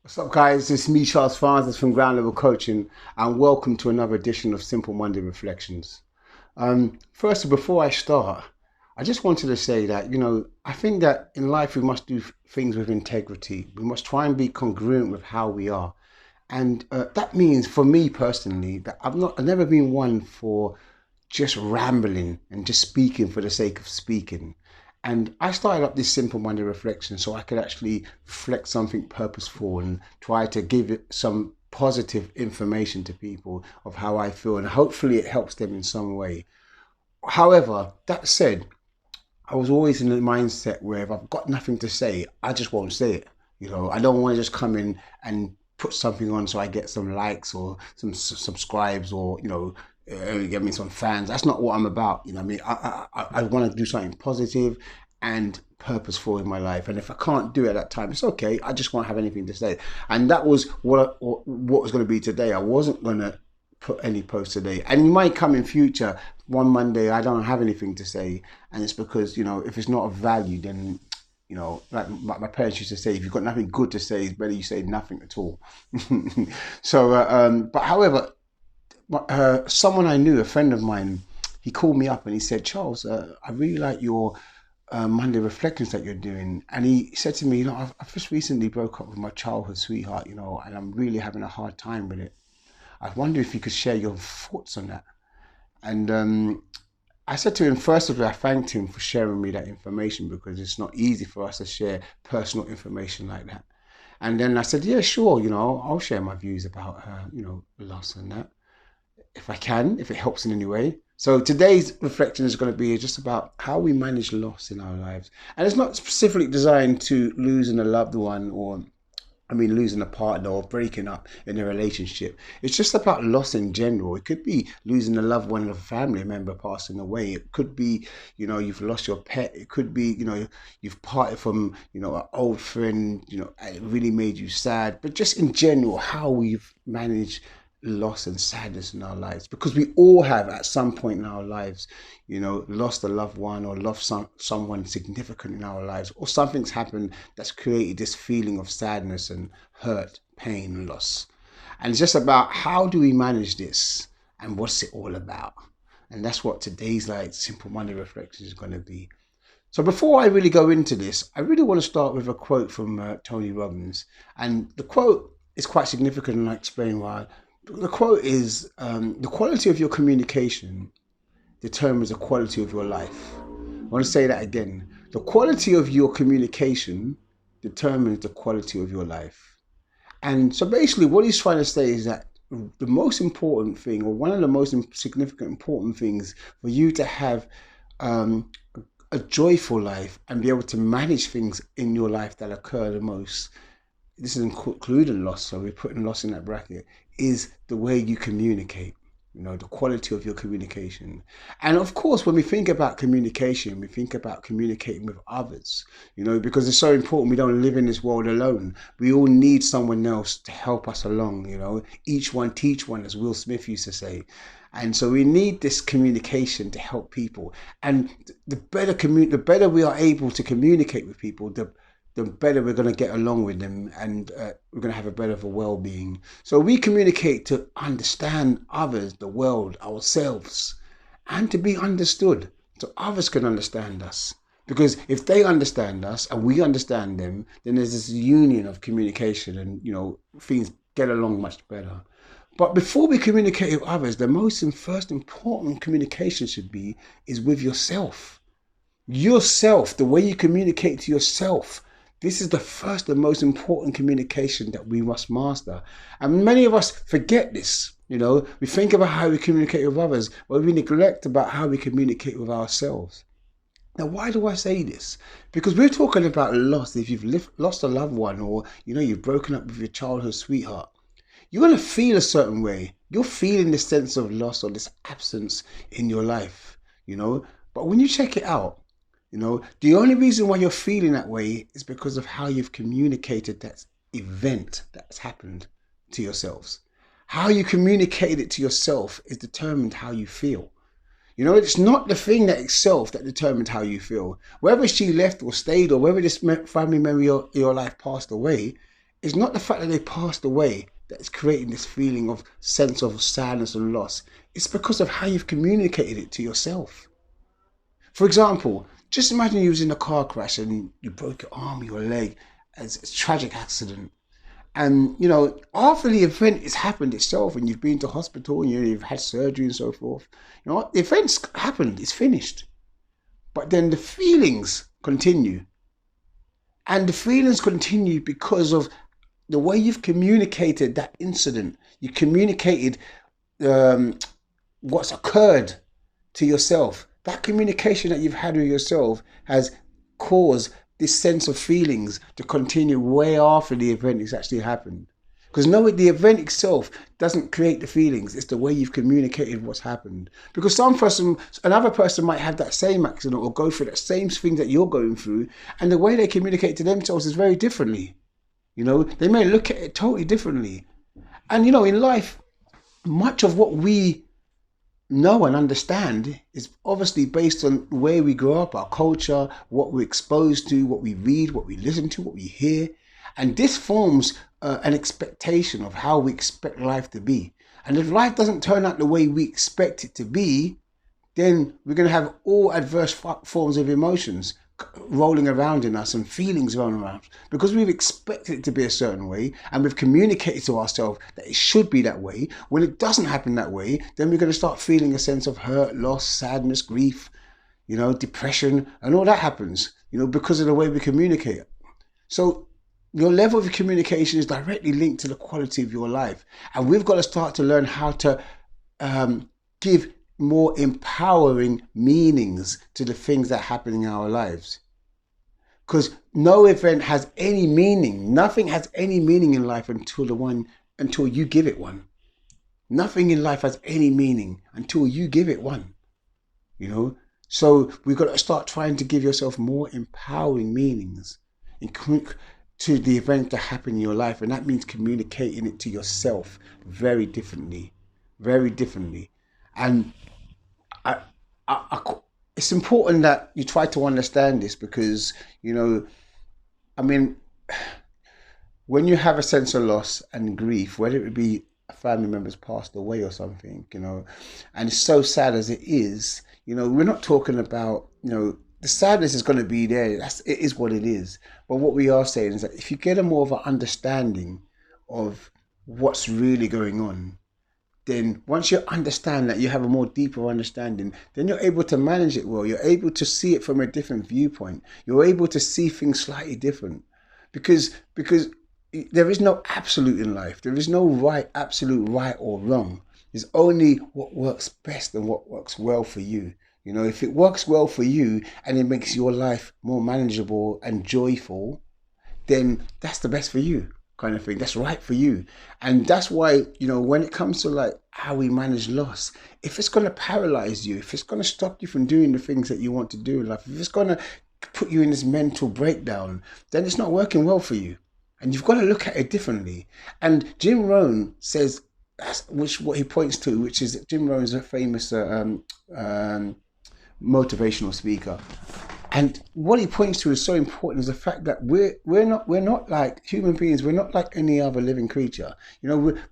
What's up, guys? It's me, Charles Francis from Ground Level Coaching, and welcome to another edition of Simple Monday Reflections. First, before I start, I just wanted to say that, I think that in life we must do things with integrity. We must try and be congruent with how we are. And that means, for me personally, that I've never been one for just rambling and just speaking for the sake of speaking. And I started up this simple Monday reflection so I could actually reflect something purposeful and try to give it some positive information to people of how I feel, and hopefully it helps them in some way. However, that said, I was always in the mindset where if I've got nothing to say, I just won't say it. I don't want to just come in and put something on so I get some likes or some subscribes or get me some fans. That's not what I'm about. I mean, I want to do something positive and purposeful in my life. And if I can't do it at that time, it's okay. I just won't have anything to say. And that was what was going to be today. I wasn't going to put any post today. And you might come in future, one Monday, I don't have anything to say. And it's because, if it's not of value, then like my parents used to say, if you've got nothing good to say, it's better you say nothing at all. But however, someone I knew, a friend of mine, he called me up and he said, Charles, I really like your Monday reflections that you're doing. And he said to me, I've just recently broke up with my childhood sweetheart, and I'm really having a hard time with it. I wonder if you could share your thoughts on that. And I said to him, first of all, I thanked him for sharing me that information because it's not easy for us to share personal information like that. And then I said, yeah, sure, I'll share my views about, loss and that, if I can, if it helps in any way. So today's reflection is going to be just about how we manage loss in our lives. And it's not specifically designed to losing a loved one or losing a partner or breaking up in a relationship. It's just about loss in general. It could be losing a loved one, a family member passing away. It could be, you've lost your pet. It could be, you've parted from, an old friend, it really made you sad. But just in general, how we've managed loss and sadness in our lives, because we all have at some point in our lives lost a loved one or lost someone significant in our lives, or something's happened that's created this feeling of sadness and hurt, pain, and loss. And it's just about how do we manage this and what's it all about. And that's what today's simple Monday reflection is going to be. So before I really go into this, I really want to start with a quote from Tony Robbins. And the quote is quite significant, and I'll explain why. The quote is, the quality of your communication determines the quality of your life. I want to say that again. The quality of your communication determines the quality of your life. And so basically what he's trying to say is that the most important thing, or one of the most significant important things for you to have a joyful life and be able to manage things in your life that occur the most, this is including loss, so we're putting loss in that bracket, is the way you communicate, the quality of your communication. And of course, when we think about communication, we think about communicating with others, because it's so important. We don't live in this world alone. We all need someone else to help us along, each one teach one, as Will Smith used to say. And so we need this communication to help people. And the better we are able to communicate with people, the better we're going to get along with them, and we're going to have a better well-being. So we communicate to understand others, the world, ourselves, and to be understood so others can understand us. Because if they understand us and we understand them, then there's this union of communication, and things get along much better. But before we communicate with others, the first important communication is with yourself. Yourself, the way you communicate to yourself. This is the first and most important communication that we must master. And many of us forget this. We think about how we communicate with others, but we neglect about how we communicate with ourselves. Now, why do I say this? Because we're talking about loss. If you've lost a loved one, or, you've broken up with your childhood sweetheart, you're going to feel a certain way. You're feeling this sense of loss or this absence in your life, But when you check it out, the only reason why you're feeling that way is because of how you've communicated that event that's happened to yourselves. How you communicate it to yourself is determined how you feel. It's not the thing that itself that determines how you feel. Whether she left or stayed, or whether this family member of your life passed away, It's not the fact that they passed away that's creating this feeling of sense of sadness and loss. It's because of how you've communicated it to yourself. For example, just imagine you was in a car crash and you broke your arm, your leg, as a tragic accident. And after the event has happened itself, and you've been to hospital, and you've had surgery and so forth, the event's happened, it's finished. But then the feelings continue. And the feelings continue because of the way you've communicated that incident. You communicated um, what's occurred to yourself. That communication that you've had with yourself has caused this sense of feelings to continue way after the event has actually happened. Because no, the event itself doesn't create the feelings. It's the way you've communicated what's happened. Because another person might have that same accident or go through that same thing that you're going through, and the way they communicate to themselves is very differently. They may look at it totally differently. And in life, much of what we know and understand is obviously based on where we grow up, our culture, what we're exposed to, what we read, what we listen to, what we hear. And this forms an expectation of how we expect life to be. And if life doesn't turn out the way we expect it to be, then we're going to have all adverse forms of emotions rolling around in us and feelings rolling around because we've expected it to be a certain way and we've communicated to ourselves that it should be that way. When it doesn't happen that way, then we're going to start feeling a sense of hurt, loss, sadness, grief, depression, and all that happens, because of the way we communicate. So your level of communication is directly linked to the quality of your life. And we've got to start to learn how to give more empowering meanings to the things that happen in our lives. Because no event has any meaning. Nothing has any meaning in life until you give it one. Nothing in life has any meaning until you give it one. So we've got to start trying to give yourself more empowering meanings to the event that happen in your life, and that means communicating it to yourself very differently. And it's important that you try to understand this because, when you have a sense of loss and grief, whether it be a family member's passed away or something, and it's so sad as it is, we're not talking about, the sadness is going to be there. It is what it is. But what we are saying is that if you get a more of an understanding of what's really going on, then once you understand that, you have a more deeper understanding, then you're able to manage it well. You're able to see it from a different viewpoint. You're able to see things slightly different because there is no absolute in life. There is no absolute right or wrong. There's only what works best and what works well for you. If it works well for you and it makes your life more manageable and joyful, then that's the best for you, kind of thing. That's right for you. And that's why, when it comes to like how we manage loss, if it's going to paralyze you, if it's going to stop you from doing the things that you want to do in life, if it's going to put you in this mental breakdown, then it's not working well for you. And you've got to look at it differently. And Jim Rohn says, what he points to, which is Jim Rohn's a famous motivational speaker, and what he points to is so important is the fact that we're not like human beings. We're not like any other living creature.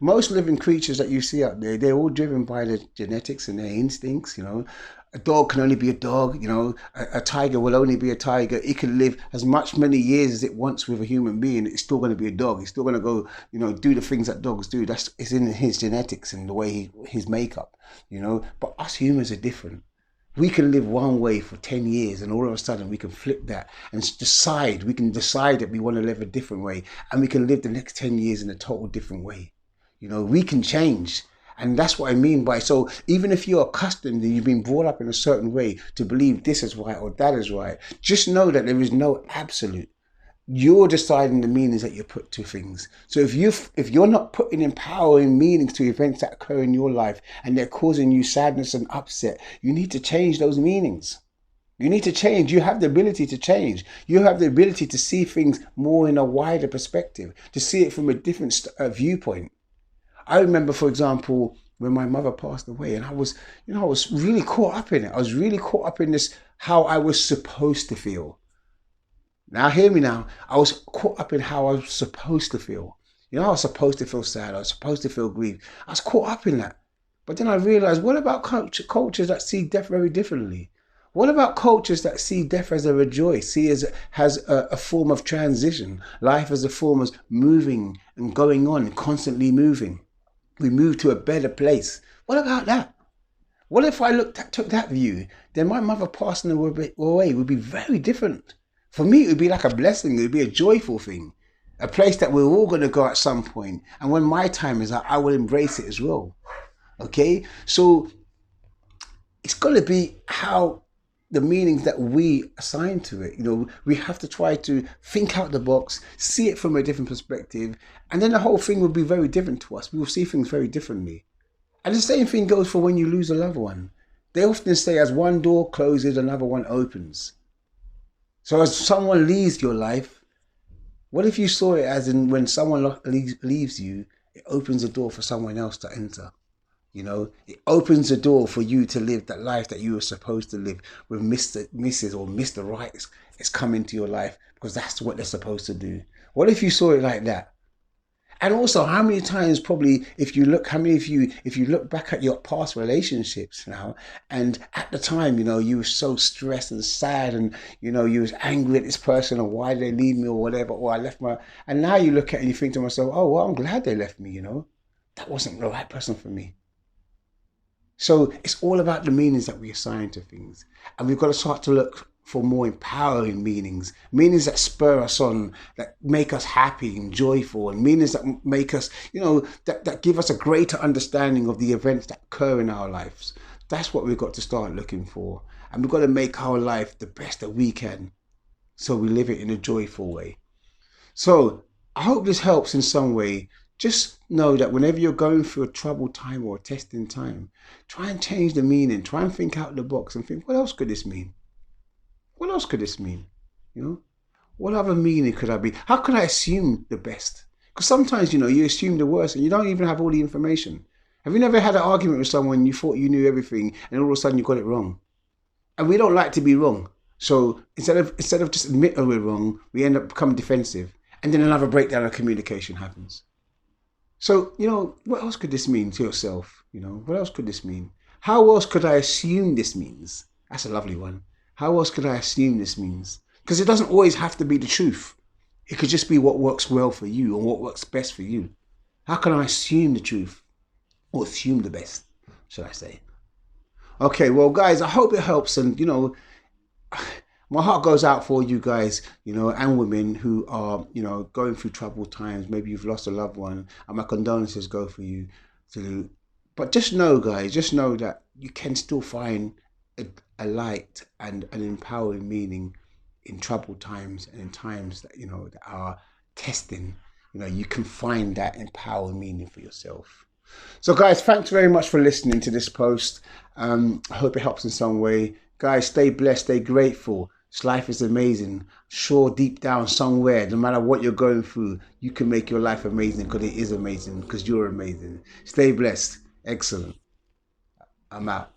Most living creatures that you see out there, they're all driven by their genetics and their instincts. A dog can only be a dog. A tiger will only be a tiger. It can live as many years as it wants with a human being. It's still going to be a dog. It's still going to go, do the things that dogs do. It's in his genetics and the way his makeup. But us humans are different. We can live one way for 10 years and all of a sudden we can flip that and we can decide that we want to live a different way, and we can live the next 10 years in a total different way. We can change. And that's what I mean by, so even if you're accustomed and you've been brought up in a certain way to believe this is right or that is right, just know that there is no absolute. You're deciding the meanings that you put to things. So if you're not putting empowering meanings to events that occur in your life and they're causing you sadness and upset, you need to change those meanings. You need to change. You have the ability to change. You have the ability to see things more in a wider perspective, to see it from a different viewpoint. I remember, for example, when my mother passed away, and I was really caught up in it. I was really caught up in this, how I was supposed to feel. Now, hear me now. I was caught up in how I was supposed to feel. You know, I was supposed to feel sad. I was supposed to feel grief. I was caught up in that. But then I realized, what about cultures that see death very differently? What about cultures that see death as a rejoice, see as has a form of transition, life as a form of moving and going on, constantly moving? We move to a better place. What about that? What if I took that view? Then my mother passing away would be very different. For me, it would be like a blessing. It would be a joyful thing, a place that we're all going to go at some point. And when my time is up, I will embrace it as well. Okay, so it's got to be how the meanings that we assign to it. You know, we have to try to think out the box, see it from a different perspective, and then the whole thing will be very different to us. We will see things very differently. And the same thing goes for when you lose a loved one. They often say, as one door closes, another one opens. So as someone leaves your life, what if you saw it as in when someone leaves you, it opens the door for someone else to enter? You know, it opens the door for you to live that life that you were supposed to live with Mrs. or Mr. Right. It's come into your life because that's what they're supposed to do. What if you saw it like that? And also, how many times probably, if you look back at your past relationships now, and at the time, you know, you were so stressed and sad, and you know, you was angry at this person, or why did they leave me, or whatever, or I left and now you look at it and you think to myself, oh well, I'm glad they left me. You know, that wasn't the right person for me. So it's all about the meanings that we assign to things. And we've got to start to look for more empowering meanings, meanings that spur us on, that make us happy and joyful, and meanings that make us, you know, that give us a greater understanding of the events that occur in our lives. That's what we've got to start looking for. And we've got to make our life the best that we can, so we live it in a joyful way. So I hope this helps in some way. Just know that whenever you're going through a troubled time or a testing time, try and change the meaning. Try and think out the box and think, what else could this mean? What else could this mean? You know, what other meaning could I be? How could I assume the best? Because sometimes, you know, you assume the worst and you don't even have all the information. Have you never had an argument with someone, you thought you knew everything, and all of a sudden you got it wrong? And we don't like to be wrong. So instead of just admitting we're wrong, we end up becoming defensive. And then another breakdown of communication happens. So, you know, what else could this mean to yourself? You know, what else could this mean? How else could I assume this means? That's a lovely one. How else could I assume this means? Because it doesn't always have to be the truth. It could just be what works well for you or what works best for you. How can I assume the truth? Or assume the best, should I say? Okay, well, guys, I hope it helps. And, you know, my heart goes out for you guys, you know, and women who are, you know, going through troubled times. Maybe you've lost a loved one, and my condolences go for you. But just know, guys, just know that you can still find a light and an empowering meaning in troubled times, and in times that, you know, that are testing. You know, you can find that empowering meaning for yourself. So, guys, thanks very much for listening to this post. I hope it helps in some way. Guys, stay blessed, stay grateful. This life is amazing. Sure, deep down somewhere, no matter what you're going through, you can make your life amazing, because it is amazing, because you're amazing. Stay blessed. Excellent. I'm out.